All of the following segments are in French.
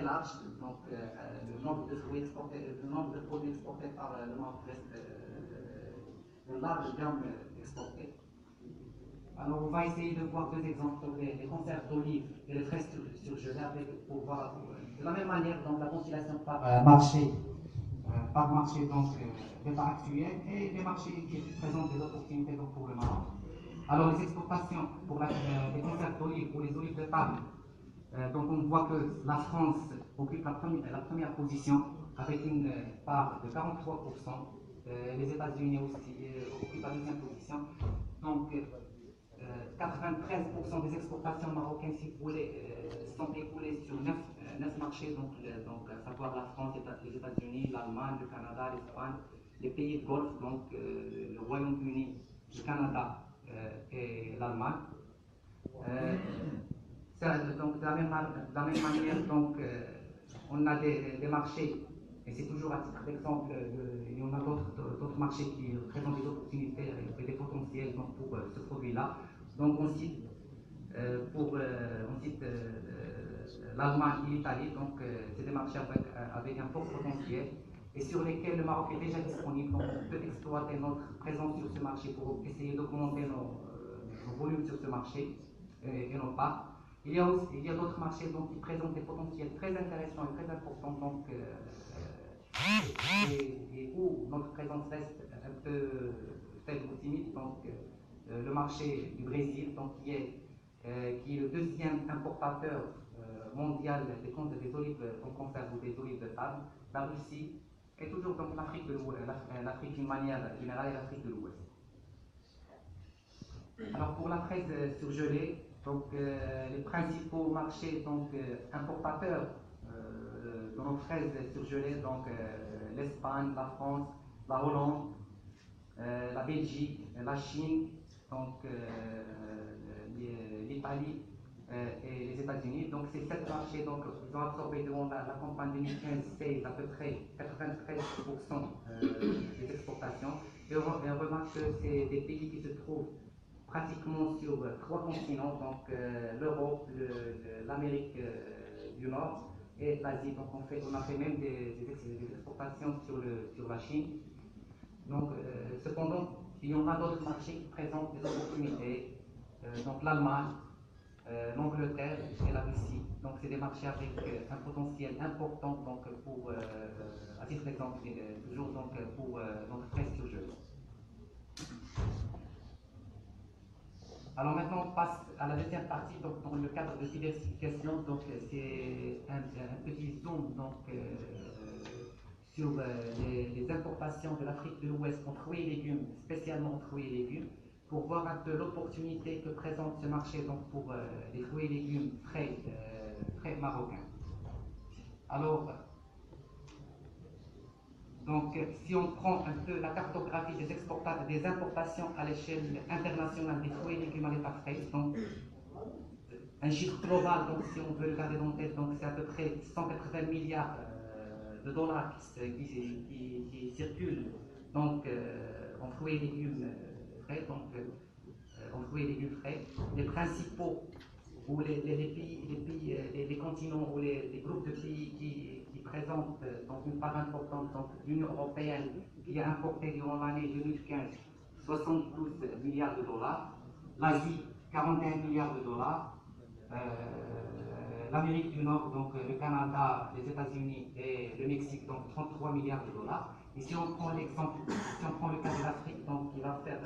large, donc le nombre de fruits exportés, le nombre de produits exportés par le Maroc reste une large gamme exportée. Alors on va essayer de voir deux exemples pour les conserves d'olives et les fraises surgelées pour voir de la même manière donc la conciliation par marché donc des parts actuels et des marchés qui présentent des opportunités donc, pour le Maroc. Alors les exportations pour les conserves d'olives ou les olives de table, donc on voit que la France occupe la première position avec une part de 43%. Les États-Unis aussi occupent la deuxième position. Donc 93% des exportations marocaines, si vous voulez, sont écoulées sur 9 marchés, donc à savoir la France, les États-Unis, l'Allemagne, le Canada, l'Espagne, les pays de Golfe, donc le Royaume-Uni, le Canada et l'Allemagne. Donc de la même manière, donc, on a des marchés, et c'est toujours à titre d'exemple, il y en a d'autres marchés qui présentent des opportunités et des potentiels donc, pour ce produit-là. Donc on cite l'Allemagne et l'Italie, donc c'est des marchés avec un fort potentiel et sur lesquels le Maroc est déjà disponible. Donc on peut exploiter notre présence sur ce marché pour essayer d'augmenter nos volumes sur ce marché et nos parts. Il y a d'autres marchés donc, qui présentent des potentiels très intéressants et très importants donc, et où notre présence reste un peu faible ou timide. Donc, le marché du Brésil, donc, qui est le deuxième importateur mondial des olives en conserve ou des olives de table, la Russie, et toujours donc l'Afrique d'une manière générale et l'Afrique de l'Ouest. Alors pour la fraise surgelée, donc, les principaux marchés donc, importateurs de nos fraises surgelées, donc l'Espagne, la France, la Hollande, la Belgique, la Chine, donc l'Italie et les États-Unis. Donc ces 7 marchés donc, ils ont absorbé durant la campagne 2015-16 à peu près 93% des exportations. Et on remarque que c'est des pays qui se trouvent pratiquement sur 3 continents, donc l'Europe, l'Amérique du Nord et l'Asie. Donc on a fait même des exportations sur la Chine. Donc cependant, il y en a d'autres marchés qui présentent des opportunités, donc l'Allemagne, l'Angleterre et la Russie. Donc c'est des marchés avec un potentiel important donc, pour, à titre d'exemple, toujours donc, pour notre fraise surgelée. Alors maintenant, on passe à la deuxième partie, donc dans le cadre de diversification. Donc c'est un petit zoom donc, sur les importations de l'Afrique de l'Ouest en fruits et légumes, spécialement en fruits et légumes, pour voir un peu l'opportunité que présente ce marché donc, pour les fruits et légumes frais marocains. Alors, donc, si on prend un peu la cartographie des importations à l'échelle internationale des fruits et légumes à l'état frais, donc un chiffre global, donc, si on veut le garder en tête, donc c'est à peu près 180 milliards de dollars qui circulent donc, en fruits et légumes frais, donc en fruits et légumes frais. Les principaux ou les pays, les continents ou les groupes de pays qui présentent donc une part importante, donc l'Union européenne qui a importé durant l'année 2015 72 milliards de dollars, l'Asie 41 milliards de dollars, l'Amérique du Nord, donc le Canada, les États-Unis et le Mexique, donc 33 milliards de dollars. Et si on prend l'exemple, si on prend le cas de l'Afrique, donc qui va faire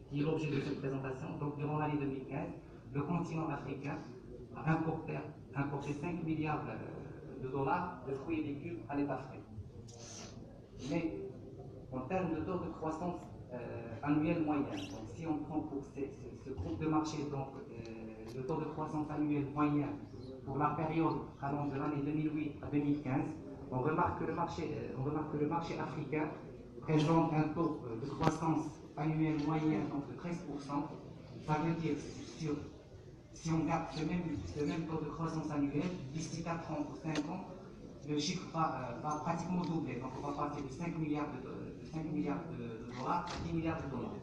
qui est l'objet de cette présentation, donc durant l'année 2015, le continent africain a importé 5 milliards de dollars de fruits et légumes à l'état frais. Mais en termes de taux de croissance annuel moyen, donc si on prend pour ce groupe de marché, donc le taux de croissance annuel moyen pour la période allant de l'année 2008 à 2015, on remarque que le marché africain présente un taux de croissance annuel moyen donc de 13%. Ça veut dire si on garde ce même taux de croissance annuelle, d'ici 4 ans ou 5 ans, le chiffre va pratiquement doubler. Donc on va passer de 5 milliards de dollars à 10 milliards de dollars.